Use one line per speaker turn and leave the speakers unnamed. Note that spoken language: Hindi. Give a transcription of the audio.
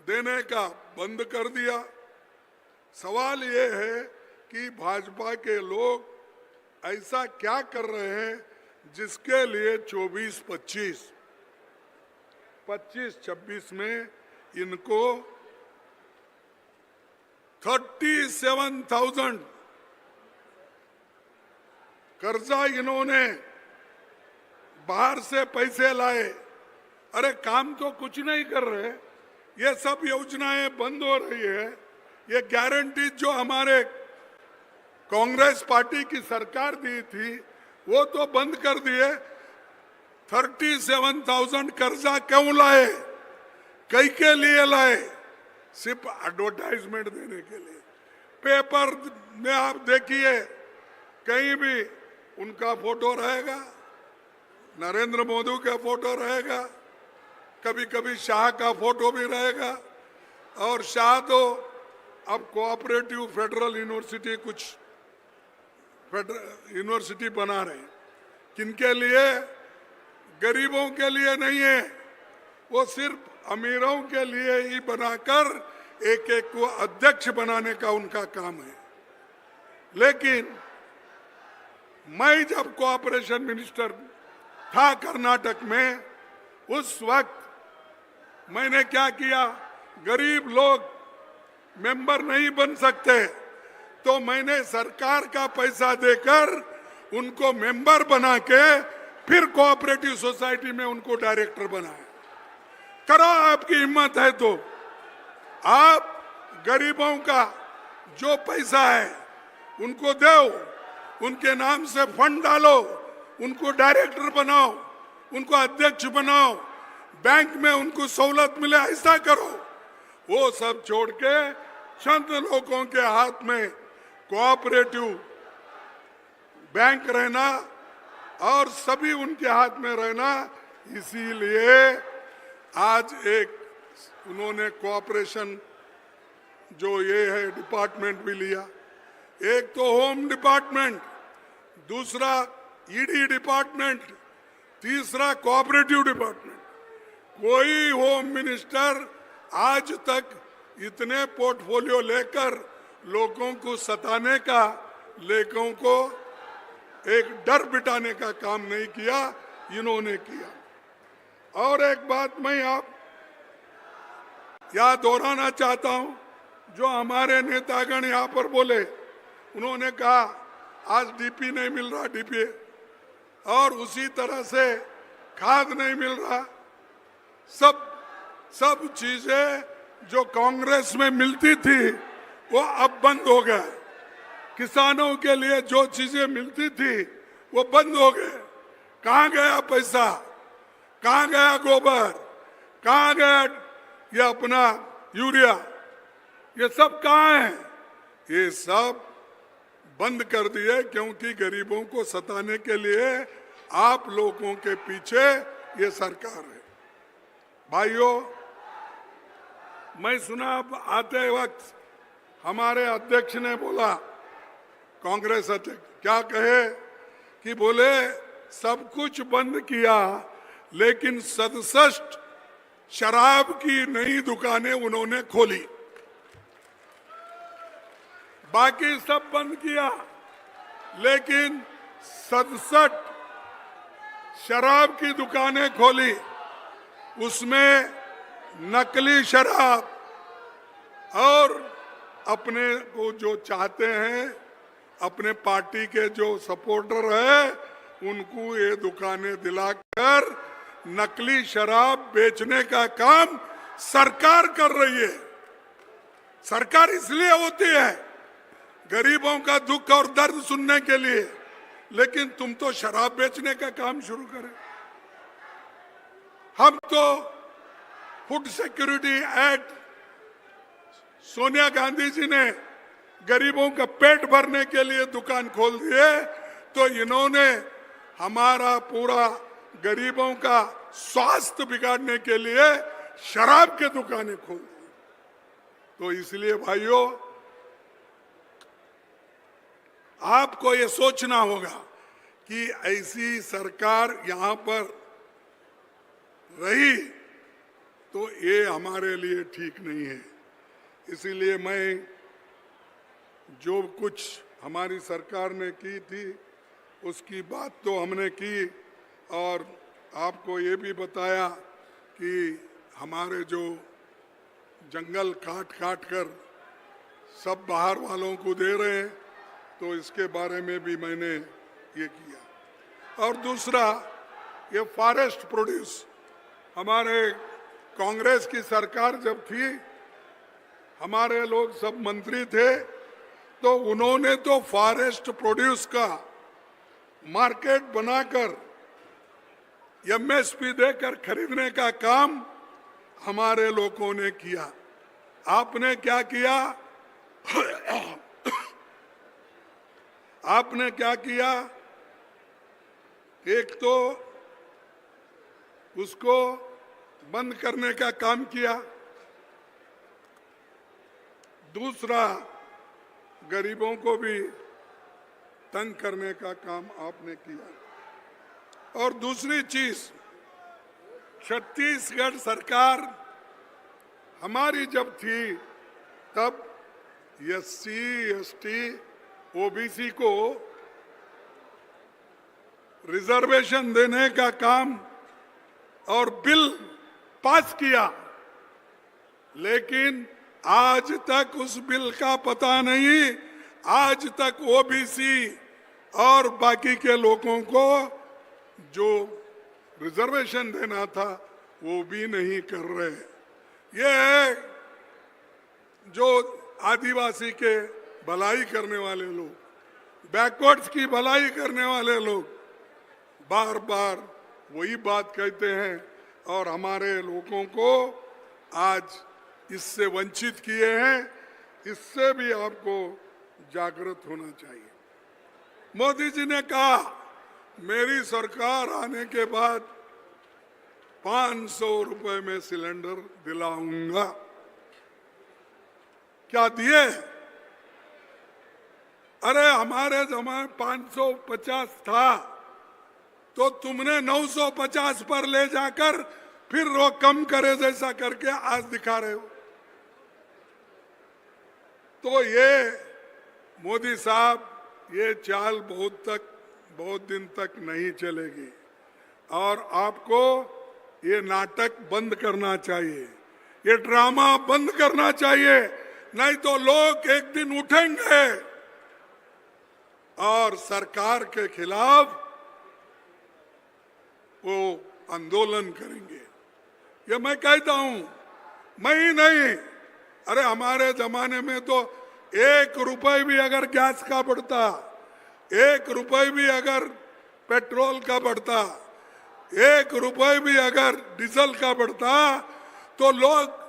देने का बंद कर दिया। सवाल ये है कि भाजपा के लोग ऐसा क्या कर रहे हैं जिसके लिए 25-26 में इनको 37,000 कर्जा इन्होंने बाहर से पैसे लाए। अरे काम तो कुछ नहीं कर रहे, ये सब योजनाएं बंद हो रही है। ये गारंटी जो हमारे कांग्रेस पार्टी की सरकार दी थी वो तो बंद कर दिए। 37,000 कर्जा क्यों लाए, कई के लिए लाए? सिर्फ एडवर्टाइजमेंट देने के लिए। पेपर में आप देखिए कहीं भी उनका फोटो रहेगा, नरेंद्र मोदी का फोटो रहेगा, कभी कभी शाह का फोटो भी रहेगा। और शाह तो अब कोऑपरेटिव फेडरल यूनिवर्सिटी कुछ यूनिवर्सिटी बना रहे हैं। किनके लिए? गरीबों के लिए नहीं है, वो सिर्फ अमीरों के लिए ही बनाकर एक एक को अध्यक्ष बनाने का उनका काम है। लेकिन मैं जब कोऑपरेशन मिनिस्टर था कर्नाटक में, उस वक्त मैंने क्या किया, गरीब लोग मेंबर नहीं बन सकते तो मैंने सरकार का पैसा देकर उनको मेंबर बना के फिर कोऑपरेटिव सोसाइटी में उनको डायरेक्टर बनाया। करो, आपकी हिम्मत है तो आप गरीबों का जो पैसा है उनको दो, उनके नाम से फंड डालो, उनको डायरेक्टर बनाओ, उनको अध्यक्ष बनाओ, बैंक में उनको सहूलत मिले, ऐसा करो। वो सब छोड़ के चंद लोगों के हाथ में कोऑपरेटिव बैंक रहना और सभी उनके हाथ में रहना, इसीलिए आज एक उन्होंने कोऑपरेशन जो ये है डिपार्टमेंट भी लिया। एक तो होम डिपार्टमेंट, दूसरा ईडी डिपार्टमेंट, तीसरा कोऑपरेटिव डिपार्टमेंट। कोई होम मिनिस्टर आज तक इतने पोर्टफोलियो लेकर लोगों को सताने का, लोगों को एक डर बिठाने का काम नहीं किया, इन्होंने किया। और एक बात मैं आप याद दोहराना चाहता हूं, जो हमारे नेतागण यहाँ पर बोले, उन्होंने कहा आज डीपी नहीं मिल रहा, डीपी, और उसी तरह से खाद नहीं मिल रहा। सब चीजें जो कांग्रेस में मिलती थी वो अब बंद हो गया। किसानों के लिए जो चीजें मिलती थी वो बंद हो गए। कहाँ गया पैसा, कहाँ गया गोबर, कहाँ गया ये अपना यूरिया, ये सब कहाँ है? ये सब बंद कर दिए, क्योंकि गरीबों को सताने के लिए आप लोगों के पीछे ये सरकार है। भाइयों, मैं सुना आते वक्त हमारे अध्यक्ष ने बोला, कांग्रेस अध्यक्ष क्या कहे कि बोले सब कुछ बंद किया लेकिन 67 शराब की नई दुकानें उन्होंने खोली, बाकी सब बंद किया लेकिन 67 शराब की दुकानें खोली। उसमें नकली शराब और अपने को जो चाहते हैं, अपने पार्टी के जो सपोर्टर है, उनको ये दुकानें दिलाकर नकली शराब बेचने का काम सरकार कर रही है। सरकार इसलिए होती है गरीबों का दुख और दर्द सुनने के लिए, लेकिन तुम तो शराब बेचने का काम शुरू करें। हम तो food security act Sonia Gandhi ji ने गरीबों का पेट भरने के लिए दुकान खोल दिए, तो इन्होंने हमारा पूरा गरीबों का स्वास्थ्य बिगाड़ने के लिए शराब के दुकानें खोल दी। तो इसलिए भाइयों, आपको ये सोचना होगा कि ऐसी सरकार यहां पर रही तो ये हमारे लिए ठीक नहीं है। इसीलिए मैं जो कुछ हमारी सरकार ने की थी उसकी बात तो हमने की, और आपको ये भी बताया कि हमारे जो जंगल काट काट कर सब बाहर वालों को दे रहे हैं, तो इसके बारे में भी मैंने ये किया। और दूसरा, ये फॉरेस्ट प्रोड्यूस, हमारे कांग्रेस की सरकार जब थी, हमारे लोग सब मंत्री थे, तो उन्होंने तो फॉरेस्ट प्रोड्यूस का मार्केट बनाकर एमएसपी देकर खरीदने का काम हमारे लोगों ने किया। आपने क्या किया? आपने क्या किया? एक तो उसको बंद करने का काम किया, दूसरा गरीबों को भी तंग करने का काम आपने किया। और दूसरी चीज, छत्तीसगढ़ सरकार हमारी जब थी तब एससी, एसटी, ओबीसी को रिजर्वेशन देने का काम और बिल पास किया, लेकिन आज तक उस बिल का पता नहीं। आज तक ओबीसी और बाकी के लोगों को जो रिजर्वेशन देना था वो भी नहीं कर रहे। ये जो आदिवासी के भलाई करने वाले लोग, बैकवर्ड्स की भलाई करने वाले लोग बार बार वही बात कहते हैं और हमारे लोगों को आज इससे वंचित किए हैं। इससे भी आपको जागृत होना चाहिए। मोदी जी ने कहा मेरी सरकार आने के बाद 500 रुपए में सिलेंडर दिलाऊंगा। क्या दिए? अरे हमारे जमाने 550 था, तो तुमने 950 पर ले जाकर फिर वो कम करे जैसा करके आज दिखा रहे हो। तो ये मोदी साहब, ये चाल बहुत दिन तक नहीं चलेगी और आपको ये नाटक बंद करना चाहिए, ये ड्रामा बंद करना चाहिए, नहीं तो लोग एक दिन उठेंगे और सरकार के खिलाफ वो आंदोलन करेंगे। ये मैं कहता हूं, मैं ही नहीं, अरे हमारे जमाने में तो 1 रुपए भी अगर गैस का बढ़ता, 1 रुपए भी अगर पेट्रोल का बढ़ता, 1 रुपए भी अगर डीजल का बढ़ता, तो लोग